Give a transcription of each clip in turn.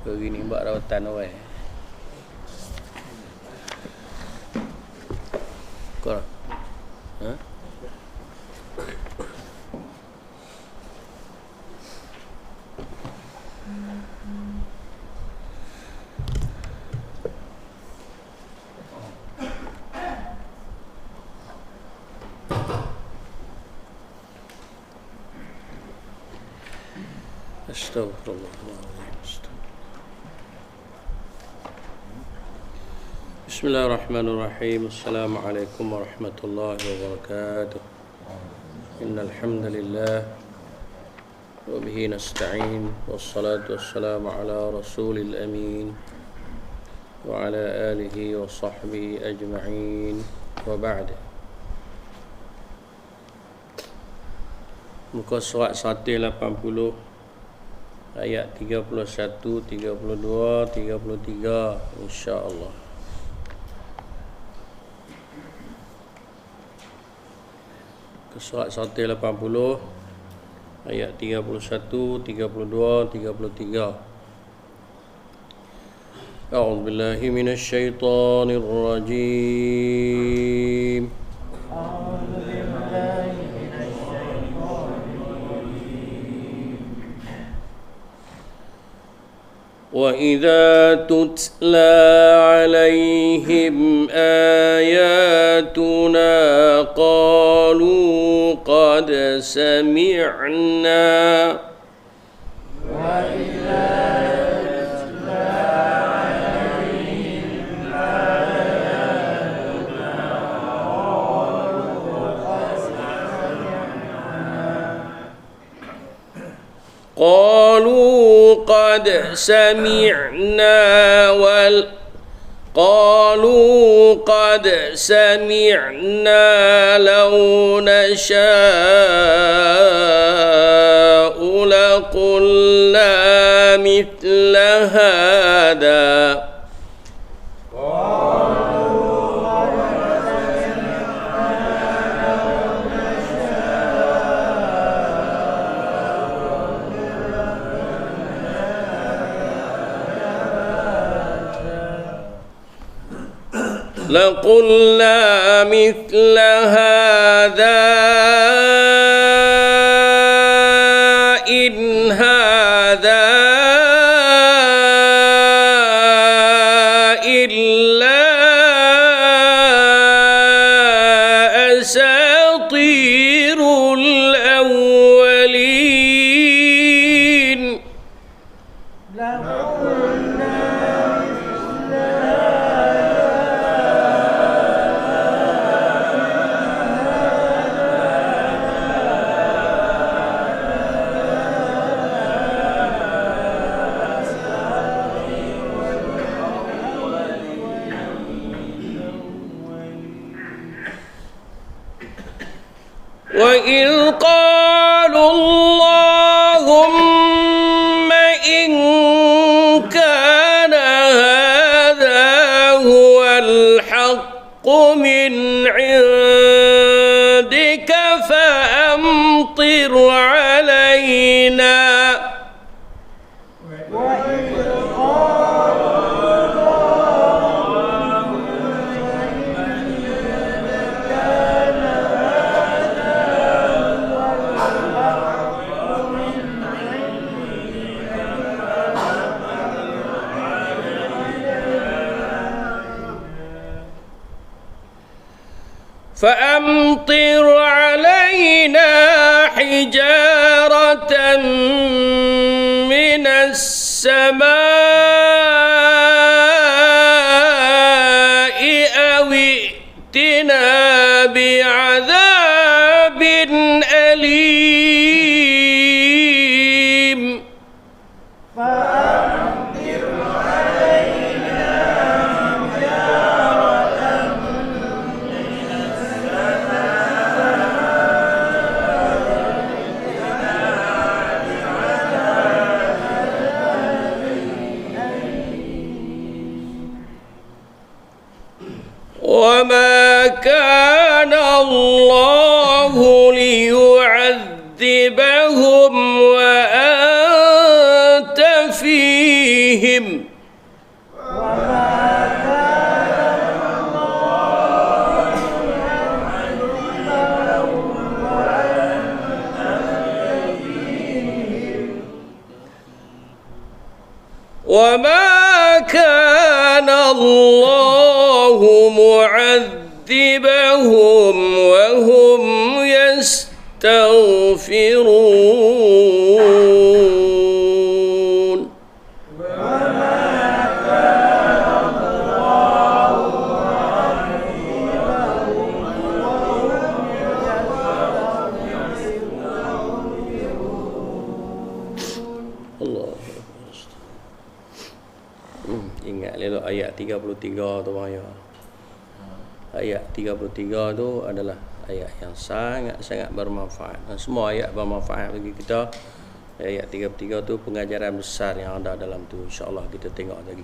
Hari ni buat rawatan awal. Kau ha? Astaghfirullahaladzim. Bismillahirrahmanirrahim. Assalamualaikum warahmatullahi wabarakatuh. Innal hamdalillah wa bihi nasta'in wassalatu wassalamu ala rasulil amin wa ala alihi wa sahbihi ajma'in wa ba'd. Muka surat 180 ayat 31, 32, 33 insya-Allah. Surat 180 ayat 31, 32, 33. A'udzu billahi minasy syaithanir rajim. وَإِذَا تُتْلَى عَلَيْهِمْ آيَاتُنَا قَالُوا قَدْ سَمِعْنَا وَإِذَا تُتْلَى عَلَيْهِمْ آيَاتُنَا قَالُوا قَدْ سَمِعْنَا لَوْ نَشَاءُ لَقُلْنَا مِثْلَ هَذَا لَقُلْنَا مِثْلَ هَذَا إِنْ هَذَا إِلَّا أَسَاطِيرُ الْأَوَّلِينَ. وَإِذْ قَالُوا اللَّهُمَّ إِنْ كَانَ هَذَا هُوَ الْحَقُّ مِنْ عِنْدِكَ فَأَمْطِرْ عَلَيْنَا فأمطر علينا حجارة من السماء أو ائتنا بعذاب أليم. وما كان الله ليعذبهم وأنت فيهم alaihim. وما كان الله معذبهم وهم يستغفرون Allah. Ingat elok ayat 33 tu bahaya. Ayat 33 tu adalah ayat yang sangat-sangat bermanfaat. Dan semua ayat bermanfaat bagi kita. Ayat 33 tu pengajaran besar yang ada dalam tu. InsyaAllah kita tengok lagi.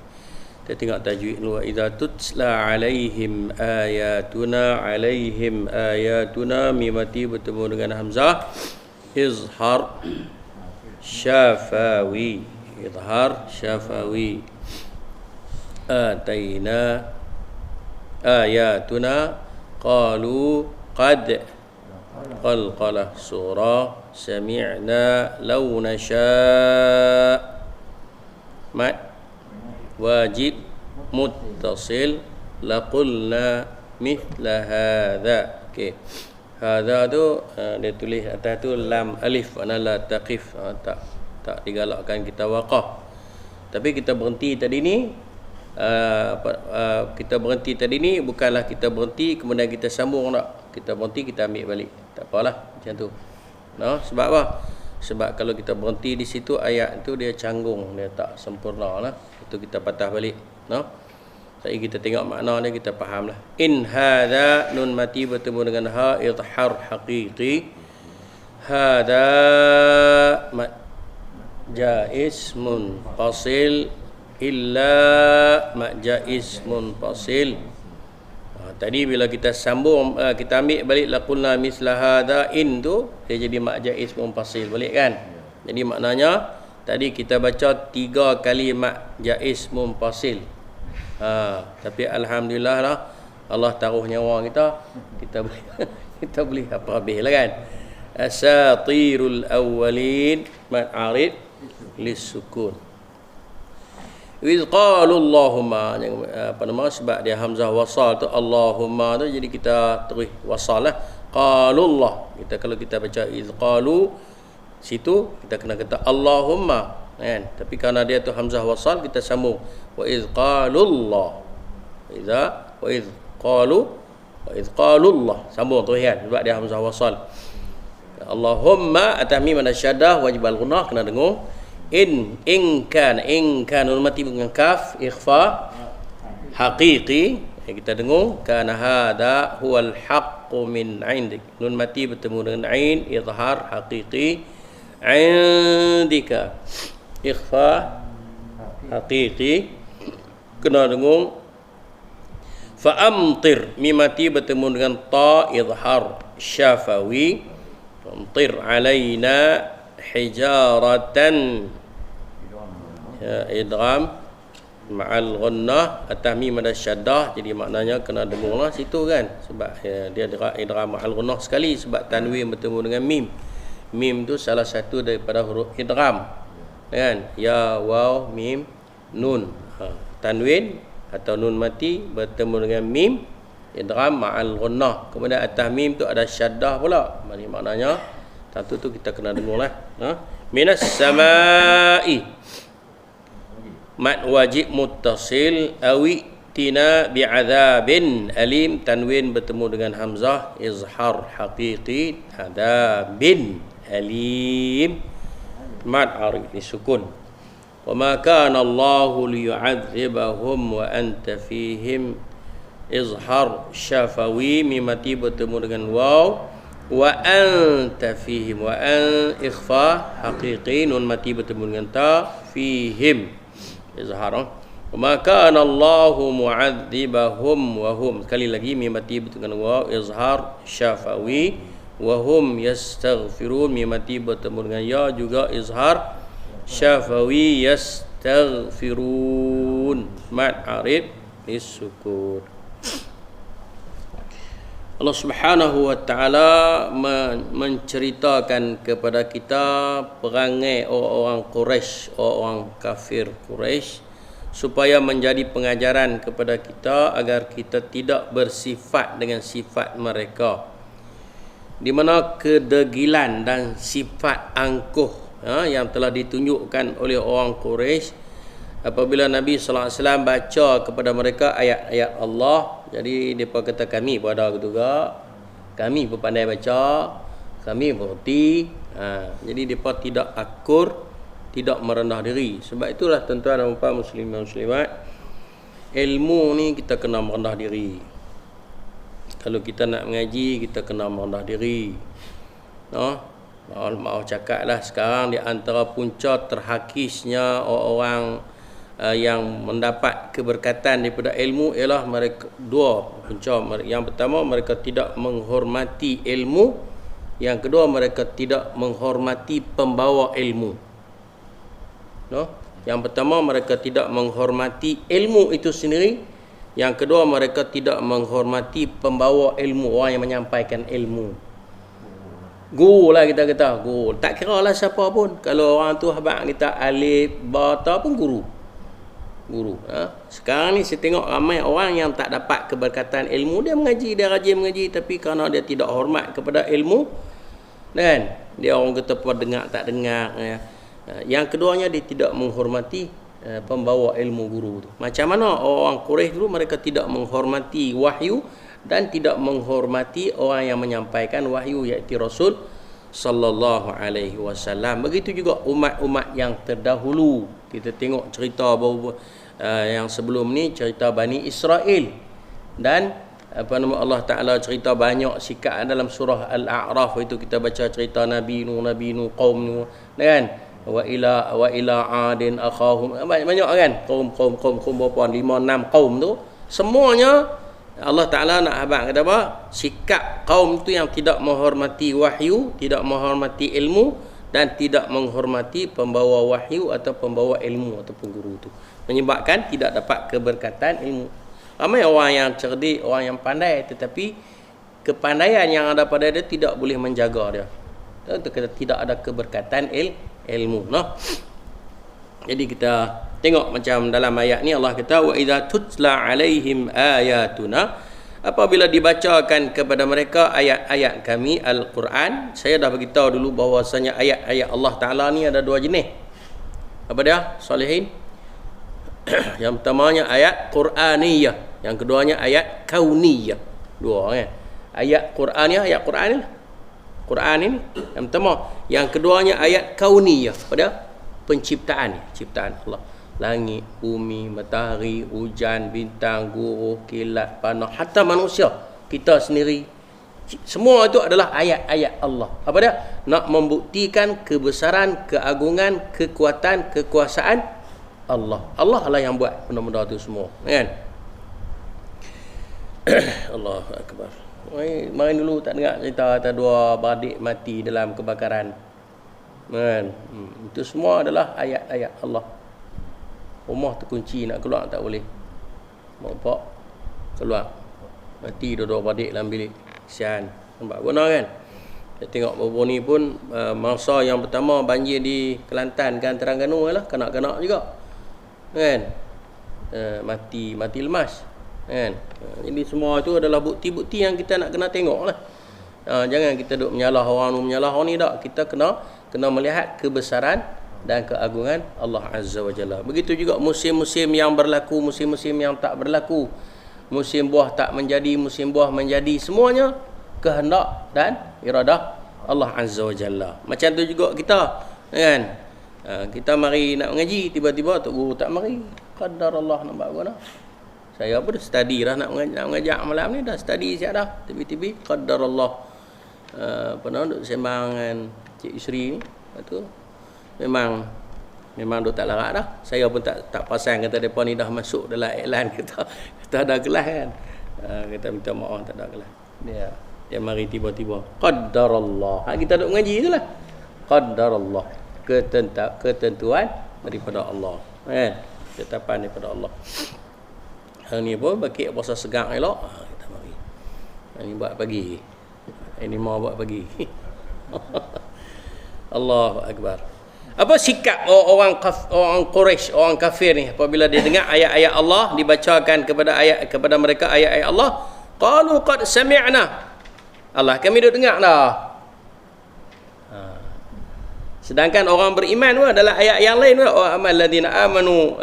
Kita tengok tajwid dulu. Idza tutla alaihim ayatuna mimati bertemu dengan hamzah izhar syafawi. Izhar syafawi. Ataina ayatuna qalu qad qalqalah surah sami'na law nasha' mat wajib muttasil laqulna mithla hadha. Okey, hadha tu dia tulis atas tu lam alif, makna la taqif, tak digalakkan kita waqaf. Tapi kita berhenti tadi ni, kita berhenti tadi ni bukanlah kita berhenti kemudian kita sambung tak. Kita berhenti, kita ambil balik. Tak apalah macam tu. No, sebab apa? Sebab kalau kita berhenti di situ ayat tu dia canggung, dia tak sempurna lah. Itu kita patah balik. No. Jadi kita tengok makna dia, kita faham lah. In hadha, nun mati bertemu dengan ha, idhar haqiqi. Hadha jaiz munfasil illa majais munfasil. Tadi bila kita sambung, kita ambil balik laqulna misla hadha, in tu dia jadi majais munfasil balik kan. Jadi maknanya tadi kita baca 3 kali majais munfasil. Tapi alhamdulillah lah, Allah taruh nyawa kita boleh kita boleh apa habis lah kan. Asatirul awwalin ma'arif lisukun. Iz qalu Allahumma, apa nama, sebab dia hamzah wasal tu Allahumma tu, jadi kita terus wasal lah. Qalullah, kalau kita baca iz qalu situ kita kena kata Allahumma kan. Tapi kerana dia tu hamzah wasal, kita sambung wa iz qalullah. Wa iz qalullah, sambung terus kan, sebab dia hamzah wasal. Allahumma atas mim ada syaddah, wajib al-ghunnah, kena dengung. In kan nun mati dengan kaf ikhfa haqiqi, kita dengung. Kana hada huwal haqqu min indik, nun mati bertemu dengan ain izhar haqiqi. Indika ikhfa haqiqi, kena dengung. Fa amtir, mim mati bertemu dengan ta izhar syafawi. Amtir alaina hijaratan, idgham ma'al ghunnah, atas mim ada syaddah, jadi maknanya kena dengung lah situ kan, sebab dia idgham ma'al ghunnah sekali, sebab tanwin bertemu dengan mim. Mim tu salah satu daripada huruf idgham kan, ya, waw, mim, nun. Tanwin atau nun mati bertemu dengan mim, idgham ma'al ghunnah, kemudian atas mim tu ada syaddah pula, maknanya tentu tu kita kena dengung lah. Minas samai, mat wajib muttasil, awi tina bi'adzabin alim, tanwin bertemu dengan hamzah izhar haqiqi, adabin alim, mat arif disukun. Wa ma kana Allahu liyu'adzibahum wa anta fihim, izhar syafawi, mimati bertemu dengan waw, wa anta fihim, wa an ikhfa haqiqi, nun mati bertemu dengan ta, fihim izhar. Wa ma kana Allahu mu'adzibahum wa hum, sekali lagi mim mati bertemu dengan waw izhar syafawi, wa hum yastaghfirun, mim mati bertemu dengan ya juga izhar syafawi, tastaghfirun. Mad arif disukun. Allah Subhanahu wa taala menceritakan kepada kita perangai orang-orang Quraisy, orang kafir Quraisy, supaya menjadi pengajaran kepada kita agar kita tidak bersifat dengan sifat mereka, di mana kedegilan dan sifat angkuh yang telah ditunjukkan oleh orang Quraisy apabila Nabi sallallahu alaihi wasallam baca kepada mereka ayat-ayat Allah. Jadi depa kata kami pun ada juga, kami pun pandai baca, kami pun reti. Jadi depa tidak akur, tidak merendah diri. Sebab itulah tuan-tuan dan puan muslimin muslimat, ilmu ni kita kena merendah diri. Kalau kita nak mengaji, kita kena merendah diri. Maaf cakaplah, sekarang di antara punca terhakisnya orang-orang yang mendapat keberkatan daripada ilmu ialah mereka dua punca. Yang pertama, mereka tidak menghormati ilmu. Yang kedua, mereka tidak menghormati pembawa ilmu. Yang pertama, mereka tidak menghormati ilmu itu sendiri. Yang kedua, mereka tidak menghormati pembawa ilmu, orang yang menyampaikan ilmu. Guru lah kita kata, guru. Tak kira lah siapa pun. Kalau orang tu habaq kita alif, bata pun guru. Sekarang ni saya tengok ramai orang yang tak dapat keberkatan ilmu. Dia mengaji, dia rajin mengaji, tapi kerana dia tidak hormat kepada ilmu, kan, dia orang kata apa dengar tak dengar. Yang keduanya, dia tidak menghormati pembawa ilmu guru tu. Macam mana orang Quraisy dulu, mereka tidak menghormati wahyu dan tidak menghormati orang yang menyampaikan wahyu, iaitu Rasul sallallahu alaihi wasallam. Begitu juga umat-umat yang terdahulu. Kita tengok cerita yang sebelum ni, cerita Bani Israel, dan Allah Taala cerita banyak sikap dalam surah Al-A'raf itu. Kita baca cerita Nabi Nuh, qaum Nuh, kan, wa ila adin akhahum, banyak kan, qaum berapa, 5-6 qaum tu. Semuanya Allah Ta'ala nak habaq kata apa? Sikap kaum tu yang tidak menghormati wahyu, tidak menghormati ilmu, dan tidak menghormati pembawa wahyu atau pembawa ilmu ataupun guru tu, menyebabkan tidak dapat keberkatan ilmu. Ramai orang yang cerdik, orang yang pandai, tetapi kepandaian yang ada pada dia tidak boleh menjaga dia. Tidak ada keberkatan ilmu. Jadi kita tengok macam dalam ayat ni Allah kata, wa idza tutla alaihim ayatuna, apabila dibacakan kepada mereka ayat-ayat kami Al-Quran. Saya dah beritahu dulu bahawasanya ayat-ayat Allah Ta'ala ni ada dua jenis. Apa dia? Salihin. Yang pertamanya ayat Quraniyah, yang keduanya ayat Kauniyah. Dua kan. Ayat Quraniyah, ayat Quran ni. Quran ini yang pertama. Yang keduanya ayat Kauniyah. Apa dia? Penciptaan, ciptaan Allah. Langit, bumi, matahari, hujan, bintang, guruh, kilat, panah, hatta manusia kita sendiri. Semua itu adalah ayat-ayat Allah. Apa dia? Nak membuktikan kebesaran, keagungan, kekuatan, kekuasaan Allah. Allah lah yang buat benda-benda itu semua, kan? Allahu akbar. Mari dulu tak dengar cerita ada dua beradik mati dalam kebakaran, kan? Itu semua adalah ayat-ayat Allah. Rumah terkunci, nak keluar tak boleh. Bapak keluar, mati dua-dua beradik dalam bilik. Kesian, nampak guna kan? Saya tengok baru ni pun masa yang pertama banjir di Kelantan kan, Terengganu lah, kanak-kanak juga, kan? Mati lemas, kan? Jadi semua itu adalah bukti-bukti yang kita nak kena tengok lah. Jangan kita duk menyalah orang ni tak. Kita kena melihat kebesaran dan keagungan Allah Azza wa Jalla. Begitu juga musim-musim yang berlaku, musim-musim yang tak berlaku. Musim buah tak menjadi, musim buah menjadi. Semuanya kehendak dan iradah Allah Azza wa Jalla. Macam tu juga kita, kan? Kita mari nak mengaji, tiba-tiba Tok Guru tak mari. Qadar Allah, nampak guna. Saya pun dah study dah nak mengajak malam ni, dah study siap dah. Tiba-tiba qadar Allah. Pernah duk sembang dengan Cik Isri ni. Lepas tu memang duk tak larat dah. Saya pun tak pasang kata depa ni dah masuk dalam iklan kita ada kelas kan. Kita minta maaf tak ada kelas. Dia mari tiba-tiba qadarallah. Kita duk mengaji itulah. Qadarallah, ketentuan daripada Allah. Kan? Ketetapan daripada Allah. Hari ni pun bakit puasa segang elok. Kita mari. Hari ni buat pagi. Ini mau buat pagi. Allahu akbar. Apa sikap orang Quraisy, orang kafir ni apabila dia dengar ayat-ayat Allah dibacakan kepada mereka ayat-ayat Allah, qalu qad sami'na. Allah, kami dah dengar dah. Sedangkan orang beriman pun adalah ayat yang lain pun, wa amal ladina amanu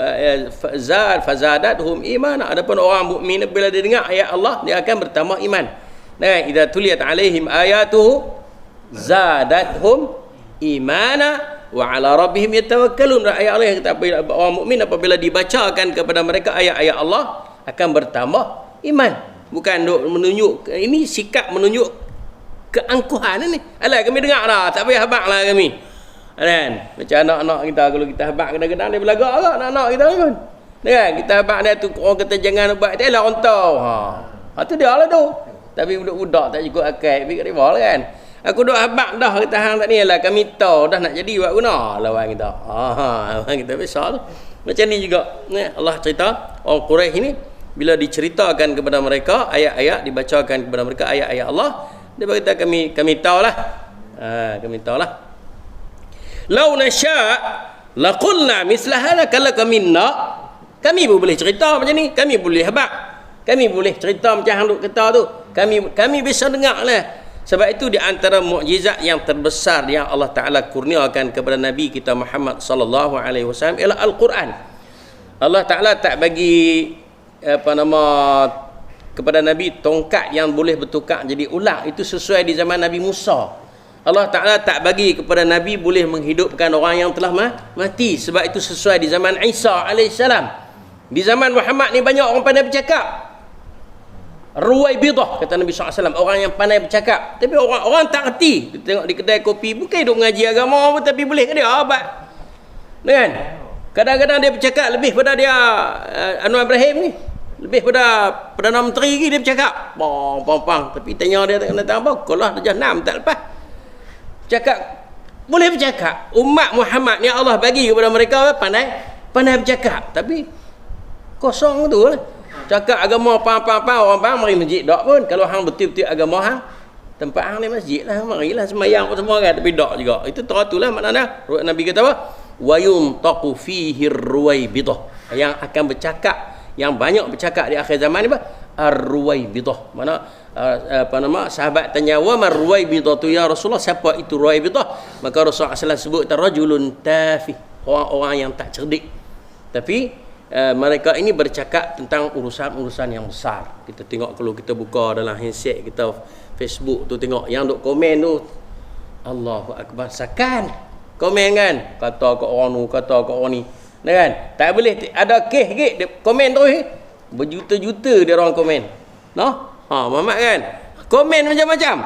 fazadathum imana. Adapun orang mukmin bila dia dengar ayat Allah dia akan bertambah iman. Nah, idza tuliyat alaihim ayatuhu zadathum imana wa ala rabbihim yatawakkalun. Ayat Allah yang kata orang mukmin apabila dibacakan kepada mereka ayat-ayat Allah akan bertambah iman. Bukan menunjuk ini sikap menunjuk keangkuhan ni. Alah kami dengar dah, tak payah habaqlah kami. Kan? Macam anak-anak kita kalau kita habaq kadang-kadang dia belagak agak anak-anak kita kan. Kan? Kita habaq dia tu orang kata jangan buat dia lah orang tahu. Tu dia lah tu. Tapi budak-budak tak cukup akal, pergi kat dia kan. Aku duk habaq dah kata hang tak ni lah kami tahu dah nak jadi buat guna lawan kita. Lawan kita besar tu. Macam ni juga. Allah cerita orang Quraisy ini bila diceritakan kepada mereka ayat-ayat dibacakan kepada mereka ayat-ayat Allah, dia berkata kami tahulah. Kami tahulah. Lau nasya' laqulna misla hadha, kalau kami nak kami pun boleh cerita macam ni, kami boleh habaq, kami boleh cerita macam hang duk kata tu, kami bisa dengar lah. Sebab itu di antara mukjizat yang terbesar yang Allah Taala kurniakan kepada Nabi kita Muhammad sallallahu alaihi wasallam ialah Al-Quran. Allah Taala tak bagi kepada Nabi tongkat yang boleh bertukar jadi ulang. Itu sesuai di zaman Nabi Musa. Allah Ta'ala tak bagi kepada Nabi boleh menghidupkan orang yang telah mati. Sebab itu sesuai di zaman Isa AS. Di zaman Muhammad ni banyak orang pandai bercakap. Ruwaibidah kata Nabi SAW, orang yang pandai bercakap. Tapi orang tak reti. Kita tengok di kedai kopi, bukan duk mengaji agama pun, tapi boleh ke dia abad. Kan? Kadang-kadang dia bercakap lebih pada dia Anwar Ibrahim ni. Lebih pada Perdana Menteri ni dia bercakap. Pang. Tapi tanya dia tak kena tahu apa. Kalau dah jam 6 tak lepas. Cakap boleh bercakap. Umat Muhammad ni Allah bagi kepada mereka pandai bercakap, tapi kosong tu lah. Cakap agama orang mari masjid dak pun. Kalau hang betul-betul agama hang, tempat hang ni masjid lah, marilah sembahyang semua kan, tapi dak juga. Itu teratulah maknanya. Nabi kata apa? Wa yuntaqu fihi ar-ruwaibidah. Yang akan bercakap, yang banyak bercakap di akhir zaman ni apa? Ar-ruwaibidah. Mana sahabat tanya wa mar-ruwaibidatu ya Rasulullah, siapa itu ruwaibidah? Maka Rasulullah SAW sebut rajulun tafih, orang-orang yang tak cerdik, tapi mereka ini bercakap tentang urusan-urusan yang besar. Kita tengok kalau kita buka dalam handset kita, Facebook tu, tengok yang duk komen tu, Allahu Akbar, sakan komen kan, kata kat orang tu, kata kat orang ni, kan? Tak boleh ada kes dia komen terus, berjuta-juta dia orang komen. Noh? Muhammad kan komen macam-macam.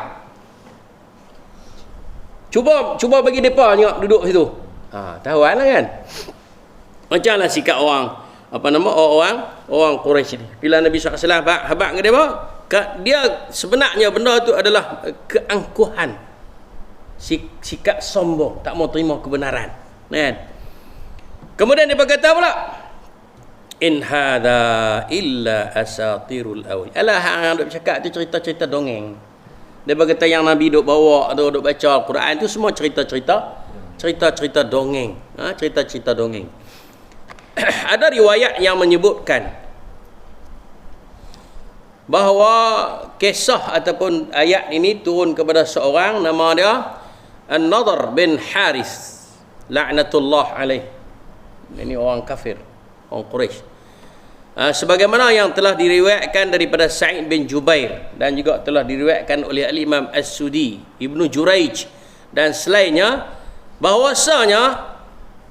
Cuba bagi depa tengok duduk situ. Tahuan lah kan. Macamlah sikap orang orang Quraisy ni. Bila Nabi SAW habaq ke dia sebenarnya benda tu adalah keangkuhan. Sikap sombong, tak mau terima kebenaran. Kan? Kemudian dia berkata pula, in hadha illa asatirul awal. Alah hang duk cakap tu cerita-cerita dongeng. Dia berkata yang Nabi duk bawa, duk baca Al-Quran tu semua cerita-cerita dongeng. Cerita-cerita dongeng. Ada riwayat yang menyebutkan bahawa kisah ataupun ayat ini turun kepada seorang nama dia An-Nadhr bin Haris la'natullah alaih. Ini orang kafir, orang Quraisy. Sebagaimana yang telah diriwayatkan daripada Sa'id bin Jubair dan juga telah diriwayatkan oleh Al-Imam As-Sudi, Ibnu Juraij dan selainnya, bahwasanya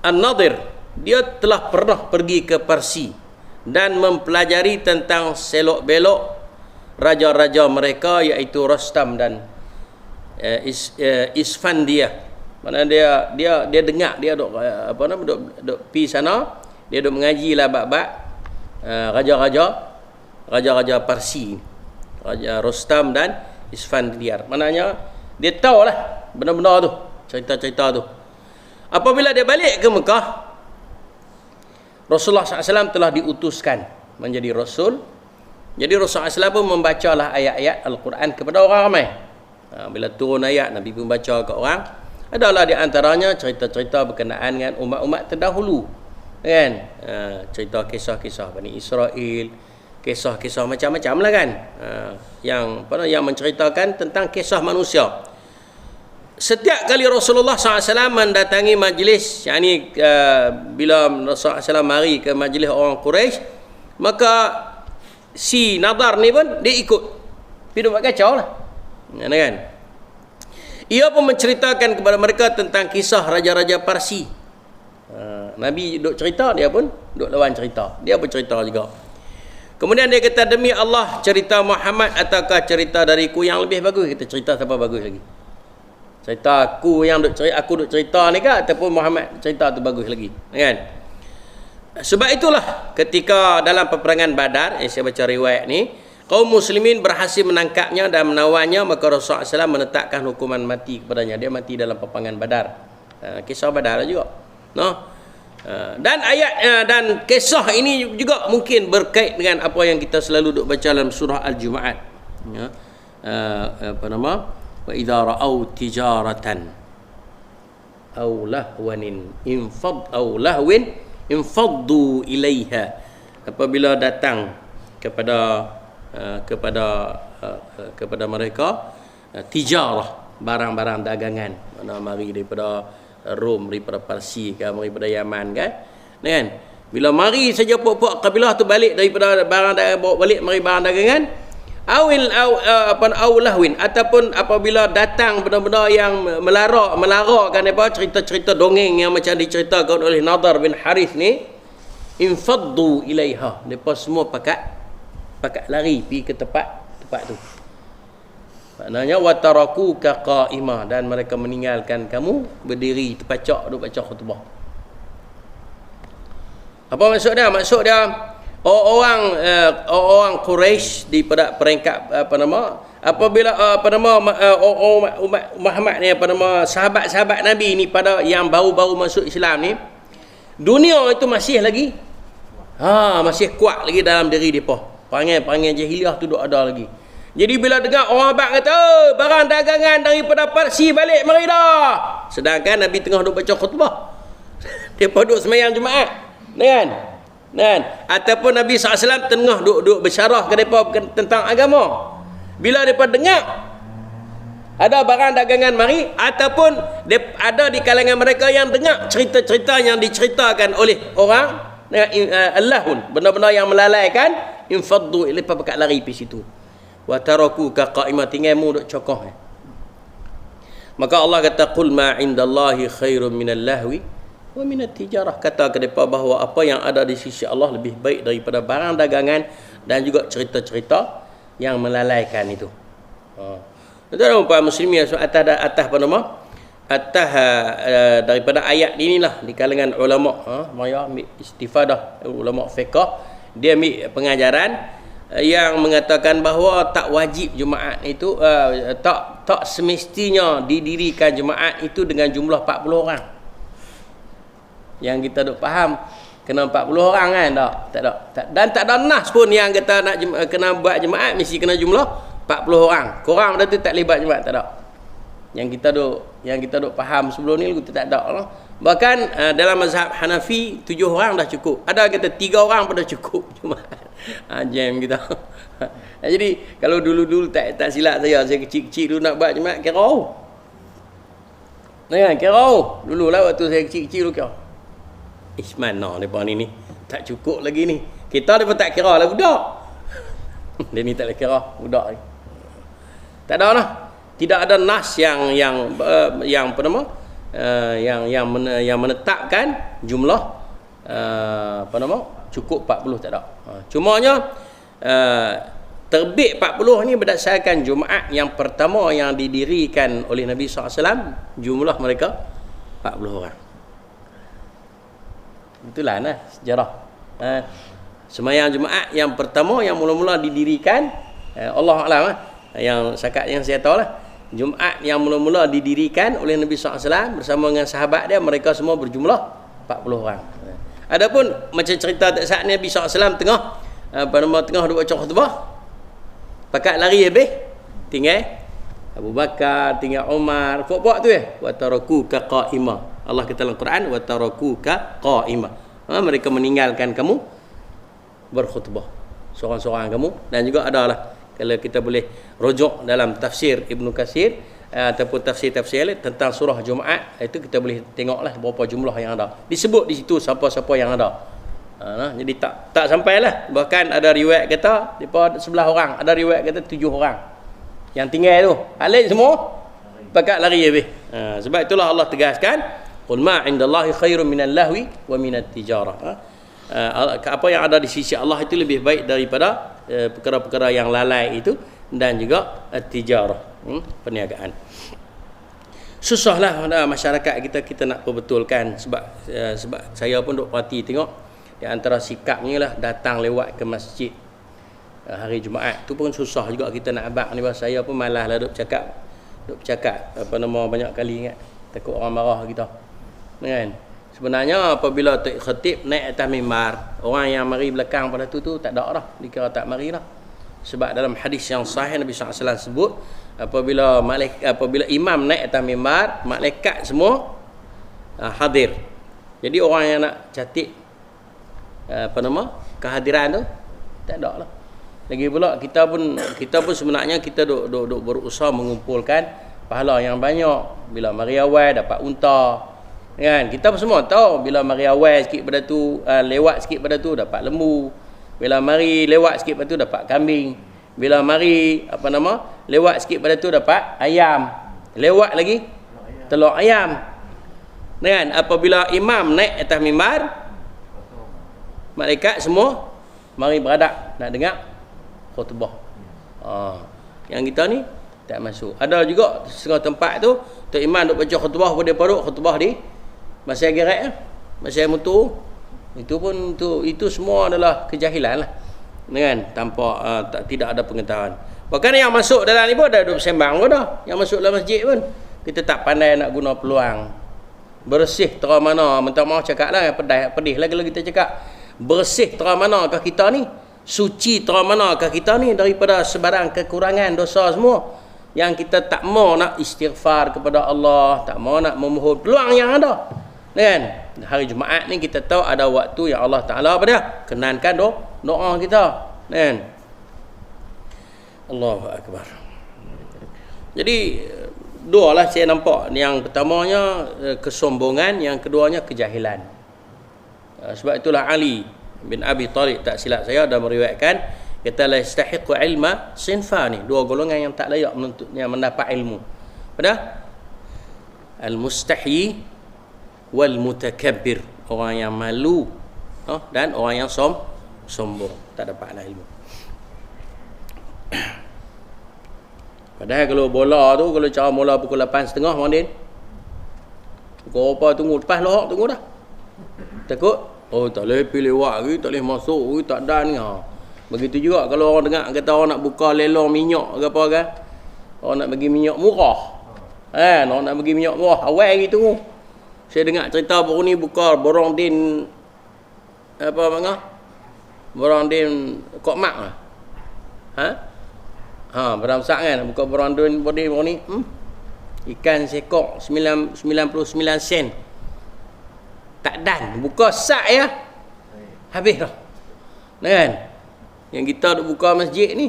An-Nadhr dia telah pernah pergi ke Parsi dan mempelajari tentang selok-belok raja-raja mereka, iaitu Rostam dan Isfandia. Mana dia dengar, dia duk pi sana, dia duk mengaji lah bab raja-raja Parsi, Raja Rostam dan Isfandiar. Maknanya dia tahulah benda-benda tu, cerita-cerita tu. Apabila dia balik ke Mekah, Rasulullah SAW telah diutuskan menjadi Rasul. Jadi Rasulullah SAW pun membacalah ayat-ayat Al-Quran kepada orang ramai. Bila turun ayat, Nabi pun baca ke orang. Adalah di antaranya cerita-cerita berkenaan dengan umat-umat terdahulu. Kan? Cerita kisah-kisah Bani Israel, kisah-kisah macam-macam lah kan. Yang menceritakan tentang kisah manusia. Setiap kali Rasulullah SAW mendatangi majlis, yakni bila Rasulullah SAW mari ke majlis orang Quraisy, maka si Nadar ni pun dia ikut. Dia buat kacau lah. Kan? Ia pun menceritakan kepada mereka tentang kisah raja-raja Parsi. Nabi duk cerita, dia pun duk lawan cerita. Dia pun cerita juga. Kemudian dia kata, demi Allah, cerita Muhammad ataukah cerita dariku yang lebih bagus? Kita cerita siapa bagus lagi? Cerita aku yang aku duk cerita ni ke, ataupun Muhammad cerita tu bagus lagi, kan? Sebab itulah ketika dalam peperangan Badar, saya baca riwayat ni, kaum muslimin berhasil menangkapnya dan menawannya, maka Rasulullah SAW menetapkan hukuman mati kepadanya. Dia mati dalam peperangan Badar. Kisah Badar juga. Dan ayat dan kisah ini juga mungkin berkait dengan apa yang kita selalu duk baca dalam surah Al-Jumaat. Apa nama? Wa idza ra'au tijaratan aw lahwan infaddu ilaiha. Apabila datang kepada mereka tijarah, barang-barang dagangan, mana mari daripada Rom, daripada Parsi ke, daripada Yaman kan. Bila mari saja puak-puak kabilah tu balik daripada barang dagangan, bawa balik mari barang dagangan, lahwin, ataupun apabila datang benda-benda yang melarakan apa, cerita-cerita dongeng yang macam diceritakan oleh Nadar bin Harith ni, infaddu ilaiha, depa semua pakat lari pergi ke tempat tu. Maknanya watarakuka qa'imah, dan mereka meninggalkan kamu berdiri terpacak duk baca khutbah. Apa maksud dia? Maksud dia orang Quraisy di peringkat apabila Muhammad ni sahabat-sahabat Nabi ni pada yang baru-baru masuk Islam ni, dunia itu masih lagi masih kuat lagi dalam diri depa. Perangai jahiliah tu duk ada lagi. Jadi bila dengar orang abang kata, barang dagangan daripada Parsi balik mari dah. Sedangkan Nabi tengah duk baca khutbah. Depa duk sembahyang Jumaat. Kan? Ataupun Nabi SAW tengah duk bersyarah ke mereka tentang agama. Bila mereka dengar ada barang dagangan mari, ataupun ada di kalangan mereka yang dengar cerita-cerita yang diceritakan oleh orang Allahun, benda-benda yang melalaikan, infaddu mereka pakat lari pergi situ. Wa tarakuka qa'imah, tinggalmu duk cokoh. Maka Allah kata, qul ma indallahi khairun minal lahwi wa minat tijarah. Kata ke mereka bahawa apa yang ada di sisi Allah lebih baik daripada barang dagangan dan juga cerita-cerita yang melalaikan itu. Tuan-tuan puan muslimin atas daripada ayat inilah di kalangan ulama maya ambil istifadah, ulama fiqh, dia ambil pengajaran yang mengatakan bahawa tak wajib Jumaat itu tak semestinya didirikan Jumaat itu dengan jumlah 40 orang. Yang kita duk faham kena 40 orang kan, tak ada. Dan tak ada nas pun yang kata nak kena buat Jumaat mesti kena jumlah 40 orang. Korang dah tu tak libat Jumaat, tak ada. Yang kita duk faham sebelum ni kita tak ada lah. Bahkan dalam mazhab Hanafi 7 orang dah cukup. Ada kata 3 orang pun dah cukup Jumaat. Jam kita. Jadi kalau dulu-dulu tak silap saya kecil-kecil dulu nak buat Jumaat kerau. Kan kerau. Dululah waktu saya kecil-kecil dulu kerau. Mana depa ni tak cukup lagi ni. Kita depa tak kira lah budak. Dia ni tak boleh kira budak ni. Tak ada lah. Tidak ada nas yang apa nama? Yang menetapkan jumlah apa nama? Cukup 40, tak ada. Cumanya terbit 40 ni berdasarkan Jumaat yang pertama yang didirikan oleh Nabi SAW, jumlah mereka 40 orang. Itulah sejarah. Sembahyang Jumaat yang pertama yang mula-mula didirikan, Allah Alam yang saya tahu lah, Jumaat yang mula-mula didirikan oleh Nabi SAW bersama dengan sahabat dia, mereka semua berjumlah 40 orang. Adapun macam cerita saat Nabi SAW tengah tengah duk baca khutbah, pakat lari habis, tinggal Abu Bakar, tinggal Umar, puak-puak tu ya. Wa tarakuka qa'imah. Allah kata dalam Quran, wa tarakuka qa'imah. Mereka meninggalkan kamu berkhutbah, seorang-seorang kamu. Dan juga adalah kalau kita boleh rujuk dalam tafsir Ibnu Katsir ataupun tafsir-tafsir lain tentang surah Jumaat, itu kita boleh tengoklah berapa jumlah yang ada. Disebut di situ siapa-siapa yang ada. Jadi tak sampailah. Bahkan ada riwayat kata depa 11 orang, ada riwayat kata 7 orang. Yang tinggal tu, alik semua pakat lari habis. Sebab itulah Allah tegaskan, qul ma indallahi khairun minal lahwi wa minat tijarah. Apa yang ada di sisi Allah itu lebih baik daripada perkara-perkara yang lalai itu dan juga tijarah, perniagaan. Susahlah masyarakat kita nak perbetulkan, sebab saya pun duk perhati tengok di antara sikapnya lah datang lewat ke masjid hari Jumaat tu pun susah juga kita nak abang ni. Saya pun malas lah duk bercakap banyak kali ingat, takut orang marah kita kan. Sebenarnya apabila khatib naik atas mimbar, orang yang mari belakang pada tu tak ada dah, dikira tak mari dah. Sebab dalam hadis yang sahih Nabi SAW sebut, apabila imam naik atas mimbar, malaikat semua hadir. Jadi orang yang nak catik kehadiran tu tak ada lah. Lagi pula kita pun sebenarnya kita duk berusaha mengumpulkan pahala yang banyak. Bila mari awal dapat unta kan, kita pun semua tahu bila mari awal sikit pada tu, lewat sikit pada tu dapat lembu. Bila mari lewat sikit pada tu dapat kambing. Bila mari lewat sikit pada tu dapat ayam. Lewat lagi telur ayam. Kan, apabila imam naik atas mimbar, malaikat semua mari beradak nak dengar khutbah. Yang kita ni tak masuk. Ada juga setengah tempat tu tok imam duk baca khutbah, pada paduk khutbah di masih gerak masih motor. Itu semua adalah kejahilan lah. Kan, tanpa tidak ada pengetahuan. Bahkan yang masuk dalam ni pun ada duk sembang pun dah. Yang masuk dalam masjid pun kita tak pandai nak guna peluang. Bersih terang mana, minta maaf cakaplah, pedih lah kalau kita cakap. Bersih terang manakah kita ni, suci terang manakah kita ni daripada sebarang kekurangan dosa semua yang kita tak mau nak istighfar kepada Allah, tak mau nak memohon peluang yang ada. Kan, hari Jumaat ni kita tahu ada waktu yang Allah Ta'ala pada kenankan doa kita. Kan, Allahu Akbar. Jadi dua lah saya nampak. Yang pertamanya kesombongan, yang keduanya kejahilan. Sebab itulah Ali bin Abi Talib, tak silap saya, dah meriwayatkan, kata la yastahiqu ilma sinfani, dua golongan yang tak layak menuntutnya mendapat ilmu. Pada al-mustahyi wal mutakabbir, orang yang malu dan orang yang sombong, tak dapatlah ilmu. Padahal kalau bola tu, kalau cara mula pukul 8.30 Mandin, pukul apa tunggu, lepas lohak tunggu dah. Takut tak boleh pilih lewat lagi, tak boleh masuk lagi, tak dan ni. Begitu juga kalau orang dengar kata orang nak buka lelong minyak ke apa kan, orang nak bagi minyak murah kan, orang nak bagi minyak murah, awal lagi tunggu. Saya dengar cerita baru ni buka borong din borong din Kok Mak lah. Beramsak kan, buka borong din baru ni ikan sekok 99 sen. Tak dan, buka sak ya, habis dah. Kan, yang kita duk buka masjid ni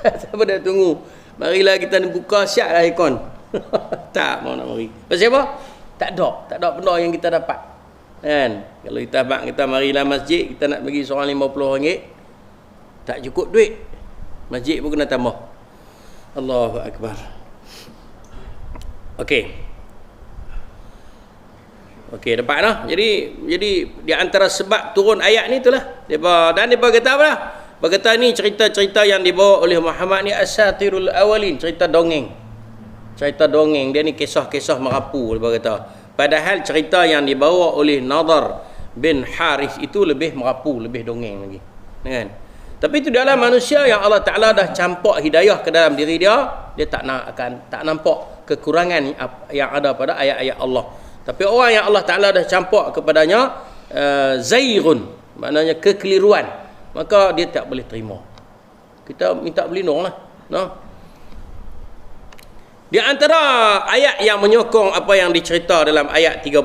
siapa dah tunggu, marilah kita buka sak lah ikon. Tak mau nak mari. Pasal apa? Tak ada benda yang kita dapat. Kan, kalau kita marilah masjid, kita nak bagi seorang RM50, tak cukup duit, masjid pun kena tambah. Allahu Akbar. Okey, dapat dah. Jadi di antara sebab turun ayat ni itulah depa kata apa dah? Berkata ni cerita-cerita yang dibawa oleh Muhammad ni asatirul awalin, cerita dongeng. Cerita dongeng, dia ni kisah-kisah merapu depa kata. Padahal cerita yang dibawa oleh Nadar bin Harith itu lebih merapu, lebih dongeng lagi. Kan? Tapi itu dalam manusia yang Allah Taala dah campak hidayah ke dalam diri dia, dia tak nampak kekurangan yang ada pada ayat-ayat Allah. Tapi orang yang Allah Ta'ala dah campak kepadanya zairun, maknanya kekeliruan, maka dia tak boleh terima. Kita minta berlindung lah. No? Di antara ayat yang menyokong apa yang dicerita dalam ayat 31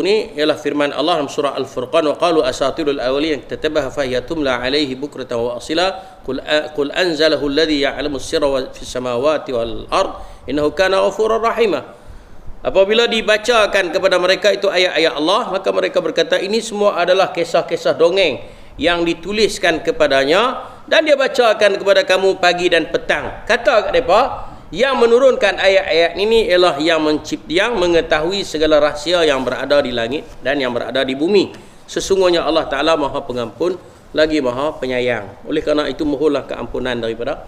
ni ialah firman Allah dalam surah Al-Furqan, wa qalu asatirul awwalin katabaha fa hiya tumla alaihi bukratan wa asila qul anzalahu alladhi ya'lamu as-sirra fis samawati wal ard innahu kana ghafurur rahima. Apabila dibacakan kepada mereka itu ayat-ayat Allah, maka mereka berkata ini semua adalah kisah-kisah dongeng yang dituliskan kepadanya dan dia bacakan kepada kamu pagi dan petang. Kata kat mereka, yang menurunkan ayat-ayat ini ialah yang mengetahui segala rahsia yang berada di langit dan yang berada di bumi. Sesungguhnya Allah Ta'ala Maha Pengampun lagi Maha Penyayang. Oleh kerana itu mohonlah keampunan daripada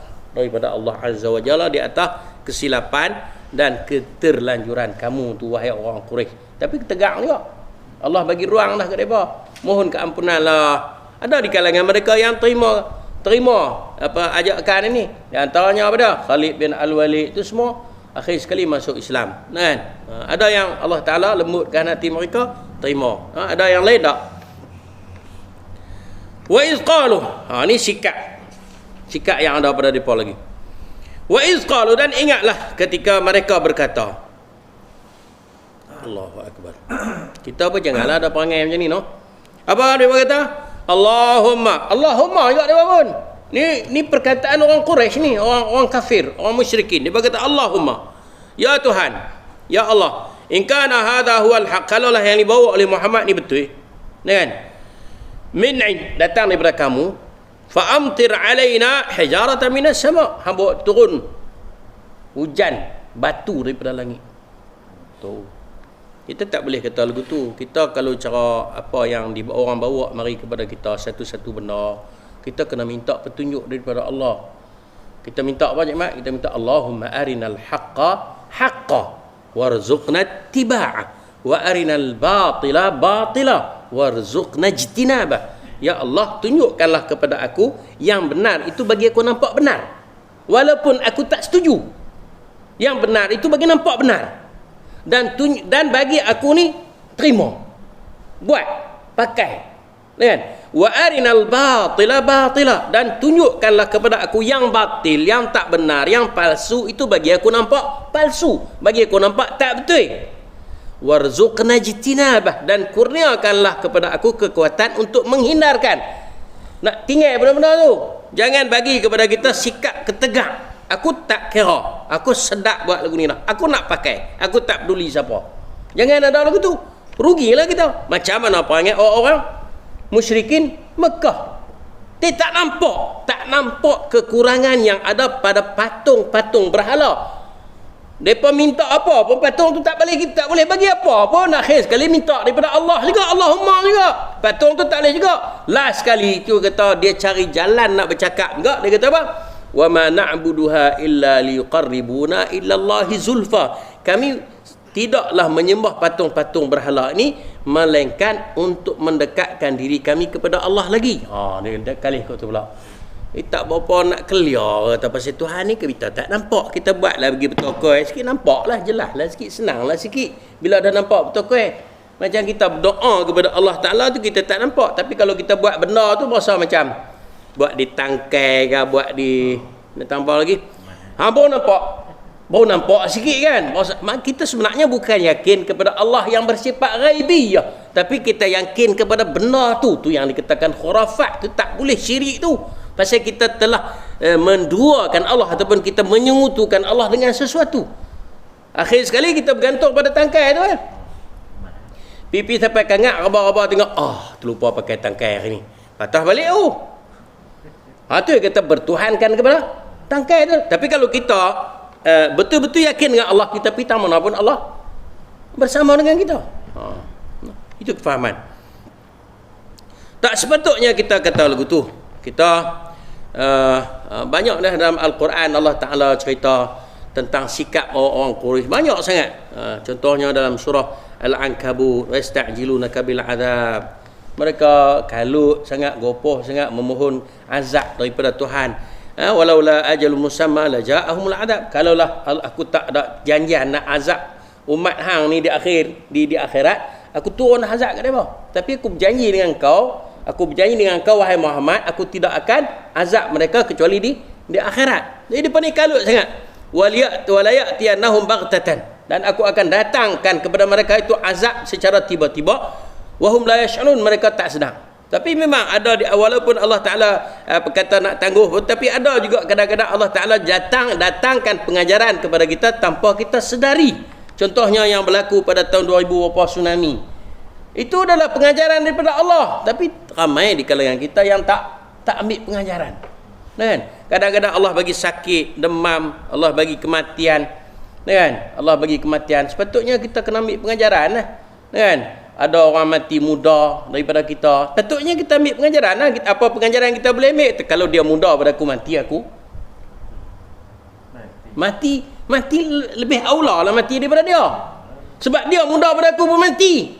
Allah Azza wa Jalla di atas kesilapan dan keterlanjuran kamu tu wahai orang Quraisy. Tapi tegak juga. Allah bagi ruang dah kat mereka. Mohon keampunan lah. Ada di kalangan mereka yang terima apa ajakan ini. Di antaranya apa dah? Khalid bin Al-Walid itu semua akhir sekali masuk Islam. Kan? Ada yang Allah Taala lembutkan hati mereka, terima. Ada yang lain tak? Wa iz qalu. Ni sikap yang ada pada depa lagi. Wa iz qalu, dan ingatlah ketika mereka berkata. Allahu akbar. Kita apa janganlah ada perangai macam ni, no? Apa dia berkata? Allahumma juga dia pun. Ni perkataan orang Quraisy ni, orang kafir, orang musyrikin. Dia berkata Allahumma, ya Tuhan, ya Allah, in kana hadha huwal haq, kalaulah yang dibawa oleh Muhammad ni betul, kan? Min'in, datang daripada kamu, fa amtir alaina hijaratan minas sama', hamba turun hujan batu daripada langit. Tu. Kita tak boleh kata lagu tu. Kita kalau cara apa yang orang bawa mari kepada kita satu-satu benda, kita kena minta petunjuk daripada Allah. Kita minta apa Mak? Kita minta Allahumma arinal haqqa haqqa warzuqna ittiba'ah wa arinal batila batila warzuqna ijtinabah. Ya Allah, tunjukkanlah kepada aku yang benar itu bagi aku nampak benar, walaupun aku tak setuju. Yang benar itu bagi nampak benar, dan bagi aku ni terima, buat, pakai, kan? Wa arinal batila batila, dan tunjukkanlah kepada aku yang batil, yang tak benar, yang palsu itu bagi aku nampak palsu, bagi aku nampak tak betul. Warzuqna jitinabah, dan kurniakanlah kepada aku kekuatan untuk menghindarkan. Nak tinggal benda-benda tu, jangan bagi kepada kita sikap ketegak. Aku tak kira, aku sedap buat lagu ni lah, aku nak pakai, aku tak peduli siapa. Jangan ada lagu tu, rugilah kita. Macam mana perangai orang-orang musyrikin Mekah. Dia tak nampak kekurangan yang ada pada patung-patung berhala. Mereka minta apa pun patung tu tak boleh bagi apa pun. Akhir sekali minta daripada Allah juga, Allahumma juga, patung tu tak boleh juga. Last sekali tu kata dia cari jalan nak bercakap juga. Dia kata apa? Wa ma na'buduha illa liqarribuna illa Allahi zulfa. Kami tidaklah menyembah patung-patung berhala ini melainkan untuk mendekatkan diri kami kepada Allah lagi. Dia kali kau tu pula. Tak berapa nak clear kata pasal Tuhan ni, kita tak nampak. Kita buatlah bagi bertokoi sikit, nampaklah, jelaslah sikit, senanglah sikit. Bila dah nampak bertokoi, macam kita berdoa kepada Allah Ta'ala tu kita tak nampak. Tapi kalau kita buat benda tu berasa macam buat di tangkai ke, buat di nak tambah lagi, baru nampak sikit kan. Kita sebenarnya bukan yakin kepada Allah yang bersifat ghaibiyah, tapi kita yakin kepada benda tu yang dikatakan khurafat tu, tak boleh syirik tu. Pasal kita telah menduakan Allah ataupun kita menyekutukan Allah dengan sesuatu. Akhir sekali kita bergantung pada tangkai tu kan. Pipi sampai kangak, raba-raba tengok, terlupa pakai tangkai hari ni, patah balik tu yang kita bertuhankan kepada tangkai tu. Tapi kalau kita betul-betul yakin dengan Allah, kita pergi mana pun Allah bersama dengan kita. Itu kefahaman. Tak sepatutnya kita kata lagu tu. Kita banyak dah dalam Al-Quran Allah Ta'ala cerita tentang sikap orang-orang Quraisy, banyak sangat. Contohnya dalam surah Al-Ankabut, wasta'jilunaka bil azab. Mereka kalut sangat, gopoh sangat memohon azab daripada Tuhan. Walaula ajalun musamma la ja'ahumul adab. Kalaulah aku tak ada janjian nak azab umat hang ni di akhirat, aku turun azab kat depa. Tapi aku berjanji dengan kau wahai Muhammad, aku tidak akan azab mereka kecuali di akhirat. Jadi depa ni kalut sangat. Walayatiyannahum baghtatan, dan aku akan datangkan kepada mereka itu azab secara tiba-tiba, wahum la yash'urun, mereka tak sedang. Tapi memang ada walaupun Allah Ta'ala kata nak tangguh, tapi ada juga kadang-kadang Allah Ta'ala datangkan pengajaran kepada kita tanpa kita sedari. Contohnya yang berlaku pada tahun 2000 berapa tsunami. Itu adalah pengajaran daripada Allah. Tapi ramai di kalangan kita yang tak ambil pengajaran. Kan? Kadang-kadang Allah bagi sakit, demam, Allah bagi kematian. Kan? Allah bagi kematian. Sepatutnya kita kena ambil pengajaran. Kan? Ada orang mati muda daripada kita, patutnya kita ambil pengajaran lah. Apa pengajaran kita boleh ambil? Kalau dia muda pada aku, mati lebih aula lah mati daripada dia, sebab dia muda pada aku pun mati.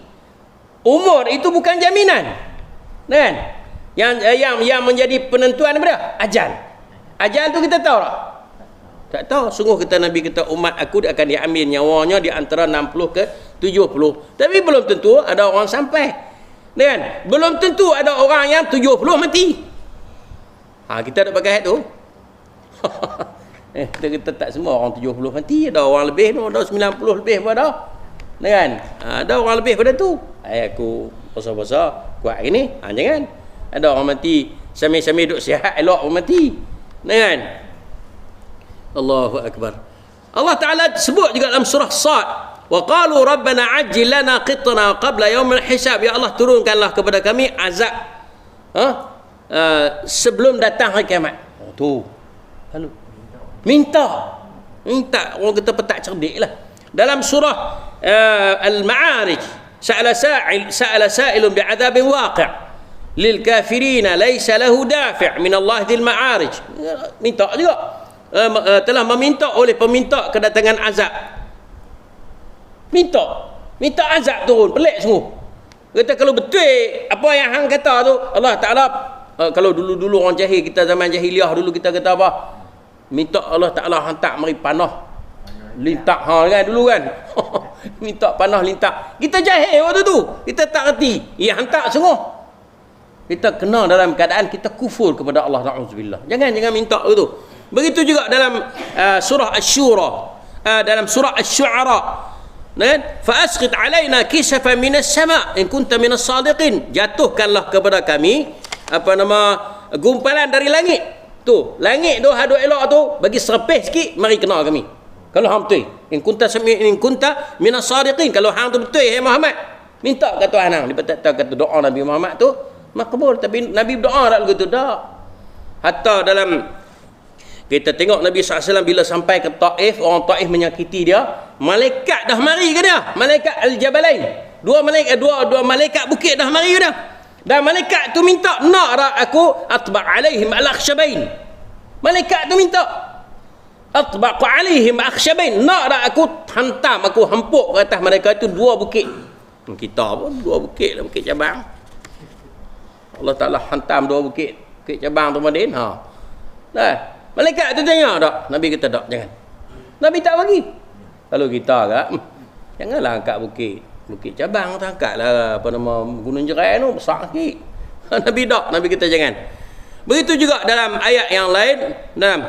Umur itu bukan jaminan, kan? Yang menjadi penentuan apa dia? Ajal tu kita tahu tak tahu. Sungguh kata Nabi, kata umat aku akan diambil nyawanya di antara 60 ke 70. Tapi belum tentu ada orang sampai. Kan? Belum tentu ada orang yang 70 mati. Kita ada pakai tu. Kita tak semua orang 70 mati. Ada orang lebih tu, ada 90 lebih pun ada. Kan? Ada orang lebih pada tu. Aku besar-besar kuat ini. Jangan. Ada orang mati sambil-sambil duduk sihat elok pun mati. Kan? Allahu Akbar. Allah Ta'ala sebut juga dalam surah Sad, wa qalu rabbana ajjil lana qitna qabla yaumil hisab. Ya Allah, turunkanlah kepada kami azab sebelum datang hari kiamat. Tu lalu minta orang kata petak cerdik lah. Dalam surah Al-Ma'arij, sa'ala sa'ilun bi'adzabin waqi' lil kafirina laysa lahu dafi' min Allah dzil ma'arij. Minta juga, telah meminta oleh peminta kedatangan azab. Minta azab turun. Pelik sungguh. Kata kalau betul apa yang hang kata tu, Allah Ta'ala, kalau dulu-dulu orang jahil, kita zaman jahiliah dulu, kita kata apa? Minta Allah Ta'ala hantar mari panah lintak kan dulu kan. Minta panah lintak. Kita jahil waktu tu, kita tak reti. Ya hantar sungguh. Kita kena dalam keadaan kita kufur kepada Allah. Na'udzubillah. Jangan minta itu. Begitu juga dalam surah Asy-Syura, dalam surah Asy-Syu'ara, kan? Fa asqit alaina kisafan minas sama' in kunta minas sadiqin. Jatuhkanlah kepada kami gumpalan dari langit. Tu, langit tu hadut elok tu, bagi serpih sikit, mari kena kami. Kalau hang betul, in kunta minas sadiqin, kalau hang tu betul Muhammad, minta kat Tuhan hang. Dia tak kata doa Nabi Muhammad tu makbul, tapi Nabi berdoa tak begitu dak. Hatta dalam kita tengok Nabi SAW bila sampai ke Taif, orang Taif menyakiti dia, malaikat dah mari ke dia? Malaikat Al-Jabalain. Dua malaikat bukit dah mari ke dia? Dan malaikat tu minta, nak dah aku atba' alaihim al-akhshabain. Malaikat tu minta, atba' alaihim al-akhshabain. Nak dah aku hantam, aku hempuk ke atas mereka itu dua bukit. Kita pun dua bukit lah, bukit cabang. Allah Ta'ala hantam dua bukit cabang tu Madin. Dah. Malaikat tu tanya tak? Nabi kata tak, jangan. Nabi tak bagi. Kalau kita agak janganlah angkat bukit cabang tu, angkatlah Gunung Jerai tu besar sikit. Nabi tak, Nabi kata jangan. Begitu juga dalam ayat yang lain, dalam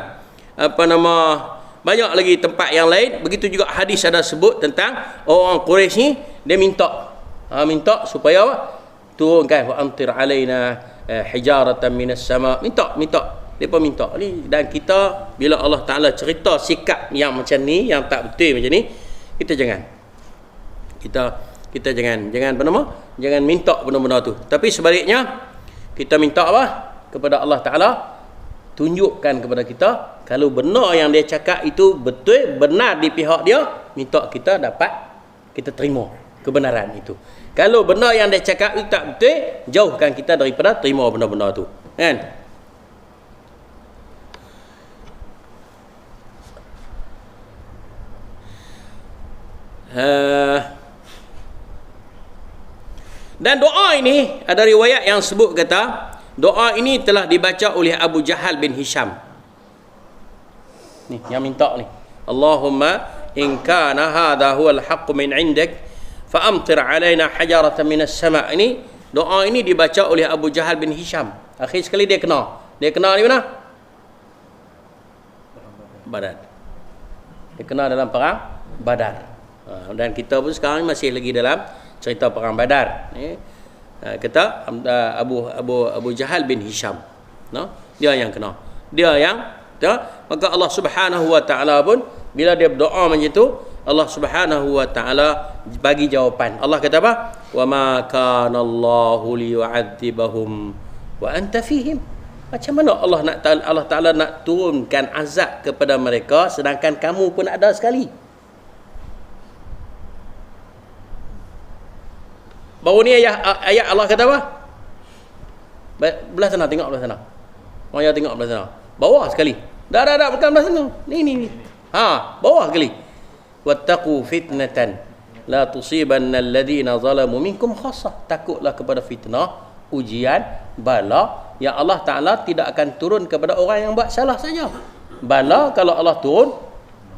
banyak lagi tempat yang lain. Begitu juga hadis ada sebut tentang orang Quraisy ni, dia minta supaya apa? Turunkan wa amtir alaina hijaratan minas sama. Minta mereka minta ni. Dan kita bila Allah Ta'ala cerita sikap yang macam ni, yang tak betul macam ni, kita jangan jangan minta benda-benda tu. Tapi sebaliknya kita minta apa kepada Allah Ta'ala, tunjukkan kepada kita kalau benar yang dia cakap itu betul, benar di pihak dia, minta kita dapat, kita terima kebenaran itu. Kalau benar yang dia cakap itu tak betul, jauhkan kita daripada terima benda-benda tu, kan? Dan doa ini ada riwayat yang sebut kata doa ini telah dibaca oleh Abu Jahal bin Hisham. Ni yang minta ni, Allahumma in kana hadha huwa al-haqq min 'indik fa amtir 'alaina hajaratan minas sama'. Ini doa ini dibaca oleh Abu Jahal bin Hisham. Akhir sekali dia kena. Dia kena di mana? Badar. Dia kena dalam perang Badar. Dan kita pun sekarang masih lagi dalam cerita perang Badar. Kata Abu Jahal bin Hisham. Dia yang kena. Dia yang maka Allah Subhanahu wa taala pun bila dia berdoa macam itu, Allah Subhanahu wa taala bagi jawapan. Allah kata apa? Wa ma kana Allahu liyu'adzibahum wa anta fihim. Macam mana Allah Taala nak turunkan azab kepada mereka sedangkan kamu pun ada sekali? Baru ni ayat Allah kata apa? Belah sana, tengok belah sana. Maya tengok belah sana. Bawah sekali. Dah bukan belah sana. Ni. Bawah sekali. Wattaqu fitnatan la tusibanna alladhina zalamu minkum khassah. Takutlah kepada fitnah, ujian, bala yang Allah Ta'ala tidak akan turun kepada orang yang buat salah saja. Bala kalau Allah turun,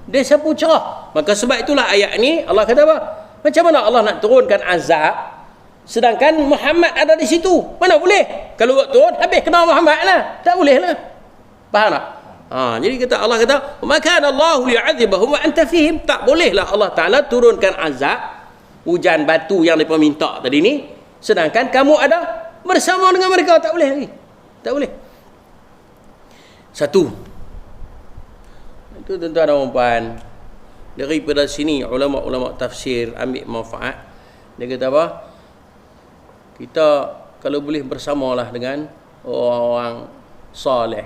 dia sapu cerah. Maka sebab itulah ayat ni Allah kata apa? Macam mana Allah nak turunkan azab sedangkan Muhammad ada di situ? Mana boleh? Kalau buat turun, habis kena Muhammad lah. Tak boleh lah. Faham tak? Jadi Allah kata, maka Allah liyu'adzibahum wa anta fihim. Tak bolehlah Allah Ta'ala turunkan azab, hujan batu yang mereka minta tadi ni, sedangkan kamu ada bersama dengan mereka. Tak boleh lagi. Tak boleh. Satu. Itu tuan-tuan dan puan, daripada sini ulama-ulama tafsir ambil manfaat. Dia kata apa? Kita kalau boleh bersamalah dengan orang soleh,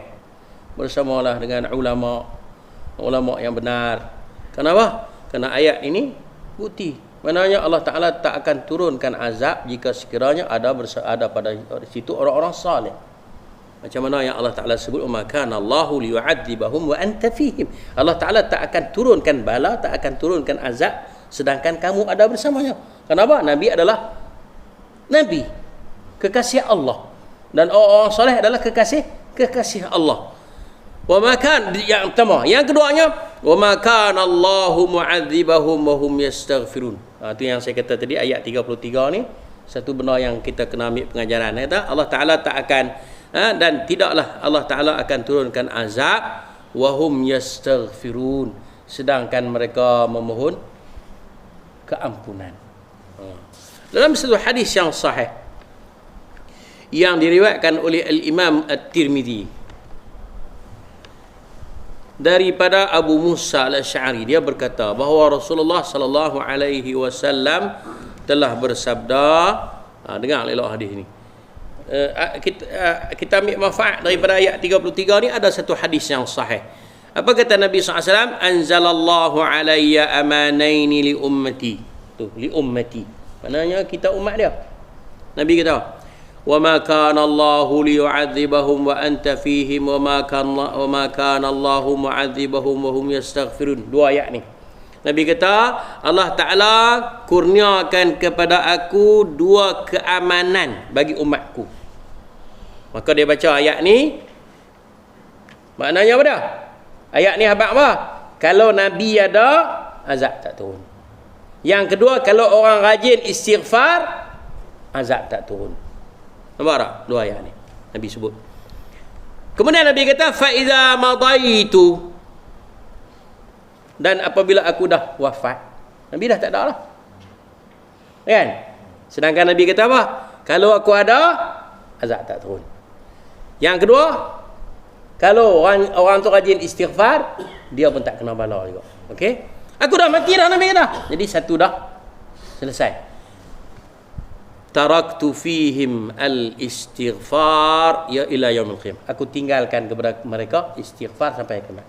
bersamalah dengan ulama yang benar. Kenapa? Kerana ayat ini bukti. Maknanya Allah Ta'ala tak akan turunkan azab jika sekiranya ada pada situ orang-orang salih. Macam mana yang Allah Ta'ala sebut, maka Allahu liyu'adzibahum wa anta fihim. Allah Ta'ala tak akan turunkan bala, tak akan turunkan azab sedangkan kamu ada bersamanya. Kenapa? Nabi adalah Nabi, kekasih Allah, dan orang soleh adalah kekasih Allah. Wa ma kan, yang pertama. Yang keduanya, wa ma kana Allahu mu'adzibahum wa hum yastaghfirun. Itu yang saya kata tadi, ayat 33 ni satu benda yang kita kena ambil pengajaran. Kata Allah Ta'ala tak akan dan tidaklah Allah Ta'ala akan turunkan azab wa hum yastaghfirun, sedangkan mereka memohon keampunan. Dalam satu hadis yang sahih yang diriwayatkan oleh Al-Imam At-Tirmidzi daripada Abu Musa Al-Asy'ari, dia berkata bahawa Rasulullah sallallahu alaihi wasallam telah bersabda, dengar elok hadis ni. Kita ambil manfaat daripada ayat 33 ni. Ada satu hadis yang sahih. Apa kata Nabi SAW? Anzalallahu alayya amanaini li ummati. Tu, li ummati. Maknanya kita umat dia. Nabi kata, wa ma kana Allahu liyu'adzibahum wa anta fihim wa ma kana Allahu mu'adzibahum wa hum yastaghfirun. Dua ayat ni. Nabi kata, Allah Ta'ala kurniakan kepada aku dua keamanan bagi umatku. Maka dia baca ayat ni, maknanya apa dah? Ayat ni habaq apa? Kalau Nabi ada, azab tak turun. Yang kedua, kalau orang rajin istighfar, azab tak turun. Nampak tak? Dua ayat ni Nabi sebut. Kemudian Nabi kata, فَإِذَا مَضَيْتُ, dan apabila aku dah wafat, Nabi dah tak ada lah. Kan? Sedangkan Nabi kata apa? Kalau aku ada, azab tak turun. Yang kedua, kalau orang tu rajin istighfar, dia pun tak kena bala juga. Okey? Aku dah mati dah, Nabi kata. Jadi satu dah selesai. Taraktu fihim al-istighfar ya ila yaumil qiyamah. Aku tinggalkan kepada mereka istighfar sampai kiamat.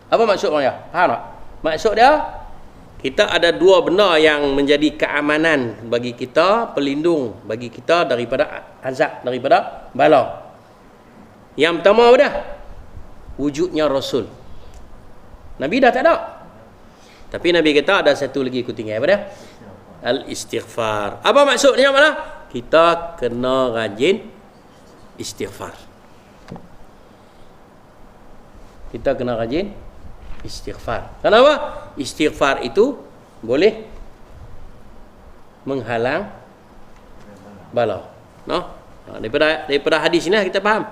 Apa maksud orang ya? Faham tak? Maksud dia, kita ada dua benda yang menjadi keamanan bagi kita, pelindung bagi kita daripada azab, daripada bala. Yang pertama apa dah? Wujudnya Rasul. Nabi dah tak ada. Tapi Nabi kata ada satu lagi aku tinggal. Apa dia? Al-istighfar. Apa maksudnya mana? Kita kena rajin istighfar. Kita kena rajin istighfar. Kenapa? Istighfar itu boleh menghalang bala. No? Daripada hadis ini kita faham.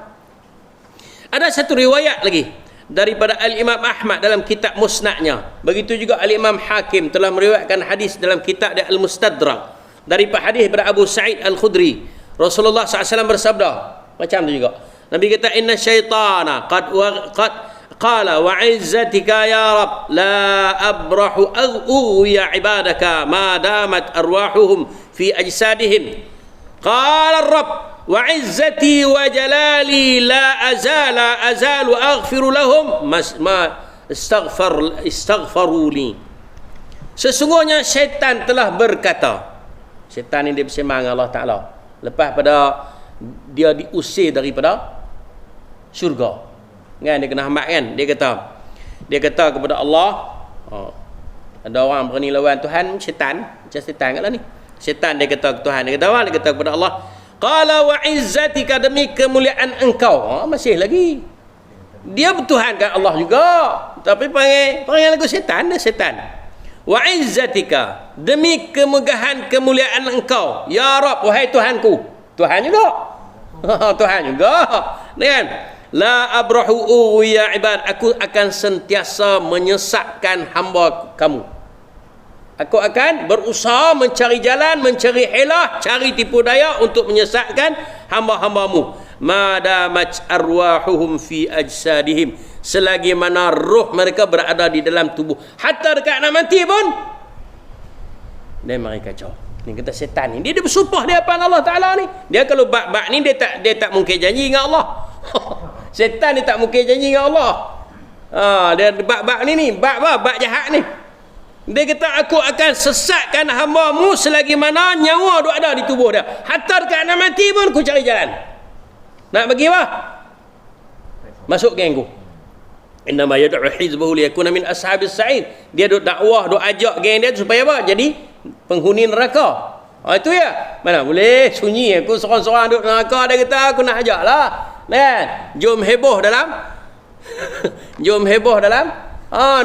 Ada satu riwayat lagi daripada Al-Imam Ahmad dalam kitab Musnadnya. Begitu juga Al-Imam Hakim telah meriwayatkan hadis dalam kitab Al-Mustadrak daripada hadis daripada Abu Sa'id Al-Khudri. Rasulullah SAW bersabda macam tu juga. Nabi kata inna syaitana qad qala wa izzatika ya rab la abrahu ya ibadaka ma damat arwahuhum fi ajsadihim. Qala ar-rabb wa izzati wa jalali la azalu aghfiru lahum ma istaghfaruli. Sesungguhnya syaitan telah berkata, syaitan ini dia bersemang dengan Allah Ta'ala lepas pada dia diusir daripada syurga kan, dia kena hambat kan, dia kata kepada Allah, ada orang berani lawan Tuhan, syaitan macam syaitan kat lah ni. Syaitan dia kata ke Tuhan, dia kata kepada Allah, qala wa izzatika, demi kemuliaan engkau. Masih lagi dia bertuhankan Allah juga, tapi panggil lagu syaitan, dia syaitan. Wa izzatika, demi kemegahan kemuliaan engkau ya Rab, wahai Tuhanku. Tuhan juga Tuhan juga kan. La abrahu ya ibad, aku akan sentiasa menyesatkan hamba kamu. Aku akan berusaha mencari jalan, mencari helah, cari tipu daya untuk menyesatkan hamba-hambamu. Madamat arwahuhum fi ajsadihim, selagi mana roh mereka berada di dalam tubuh. Hatta dekat nak mati pun dia mereka kacau. Ni kata setan ni, dia bersumpah di hadapan Allah Taala ni. Dia kalau bab-bab ni dia tak mungkin janji dengan Allah. Setan ni tak mungkin janji dengan Allah. Dia bab-bab ni bab jahat ni. Dia kata aku akan sesatkan hamba-Mu selagi mana nyawa duk ada di tubuh dia. Hatta dekat nak mati pun aku cari jalan. Nak bagi apa? Masuk gengku. Innama yad'u hizbahu liyakuna min ashabis sa'id. Dia duk dakwah, duk ajak geng dia supaya apa? Jadi penghuni neraka. Itu ya. Mana boleh sunyi aku seorang-seorang duk neraka, dia kata aku nak ajaklah. Kan? Jom heboh dalam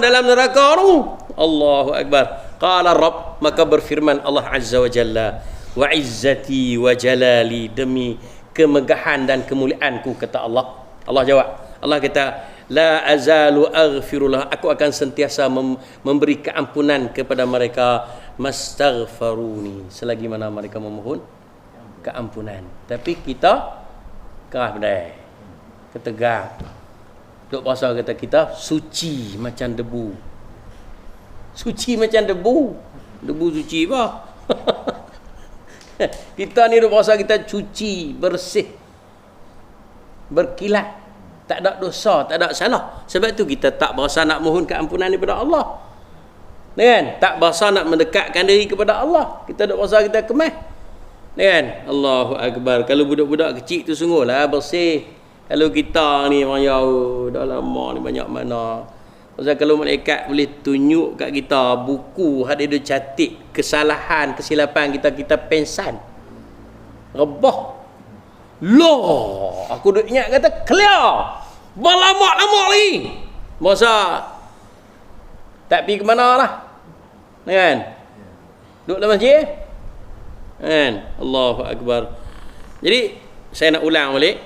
dalam neraka tu. Allahu akbar. Qala Rabb, maka berfirman Allah Azza wa Jalla, wa izzati wa jalali, demi kemegahan dan kemuliaanku, kata Allah. Allah jawab. Allah kata, la azalu aghfirullah, aku akan sentiasa memberi keampunan kepada mereka, mastaghfaruni, selagi mana mereka memohon keampunan. Tapi kita keras pedai, ketegang. Duk bahasa kata kita suci macam debu. Suci macam debu. Debu suci apa? Kita ni duk bahasa kita suci, bersih, berkilat, tak ada dosa, tak ada salah. Sebab tu kita tak berasa nak mohon keampunan daripada Allah. Kan? Tak berasa nak mendekatkan diri kepada Allah. Kita duk berasa kita kemas. Kan? Allahu akbar. Kalau budak-budak kecil tu sungguhlah bersih. Kalau kita ni jauh dah lama ni banyak mana. Pasal kalau malaikat boleh tunjuk kat kita buku hak dia catat kesalahan, kesilapan kita pensan. Rebah. Loh, aku duk ingat kata clear. Berlama-lama lagi. Masa tak pergi ke mana lah. Kan? Duduk dalam masjid. Kan? Allahu akbar. Jadi saya nak ulang balik.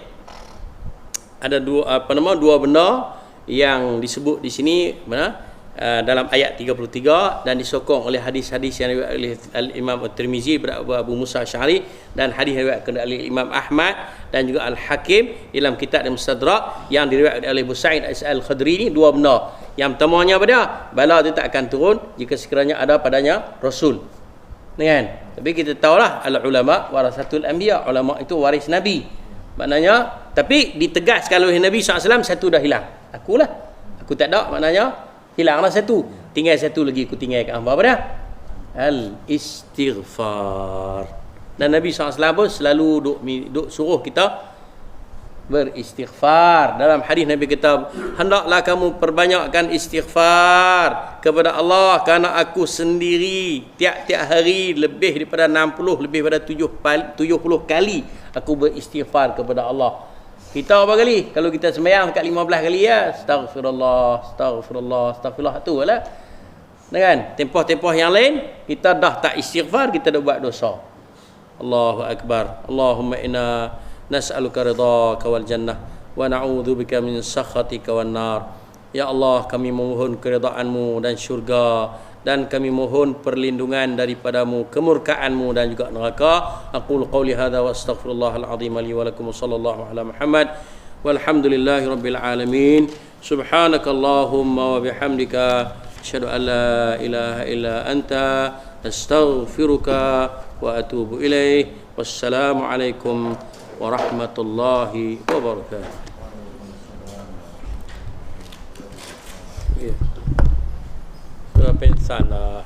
Ada dua benda yang disebut di sini dalam ayat 33 dan disokong oleh hadis-hadis yang diriwayatkan oleh Al-Imam At-Tirmizi daripada Abu Musa Asy'ari dan hadis yang diriwayatkan oleh Imam Ahmad dan juga Al-Hakim dalam kitab Al-Mustadrak yang diriwayatkan oleh Abu Sa'id Al-Khudri. Ni dua benda. Yang pertamanya apa dia? Bala itu tak akan turun jika sekiranya ada padanya Rasul. Kan? Tapi kita tahulah al-ulama warasatul anbiya, ulama itu waris Nabi. Maknanya, tapi ditegaskan oleh Nabi SAW, satu dah hilang. Aku tak ada, maknanya hilanglah satu. Tinggal satu lagi aku tinggalkan apa dia? Al-istighfar. Dan Nabi SAW pun selalu duk suruh kita beristighfar. Dalam hadis Nabi kata, hendaklah kamu perbanyakkan istighfar kepada Allah, kerana aku sendiri tiap-tiap hari lebih daripada 60, lebih daripada 70 kali aku beristighfar kepada Allah. Kita berapa kali? Kalau kita sembahyang dekat 15 kali ya, astaghfirullah, astaghfirullah, astaghfirullah tu lah. Kan? Tempoh-tempoh yang lain kita dah tak istighfar, kita dah buat dosa. Allahu akbar. Allahumma inna nas'aluka ridhaka wal jannah wa na'udzubika min sakhatika wan nar. Ya Allah, kami memohon keridaan-Mu dan syurga, dan kami mohon perlindungan daripadamu, kemurkaanmu dan juga neraka. Aqul qawli hadza wa astaghfirullahal azim li wa lakum, sallallahu ala Muhammad walhamdulillahi rabbil alamin. Subhanakallahumma wa bihamdika asyhadu an la ilaha illa anta astaghfiruka wa atubu ilaih. Wassalamu alaikum warahmatullahi wabarakatuh. Ya. Sudah pensan lah.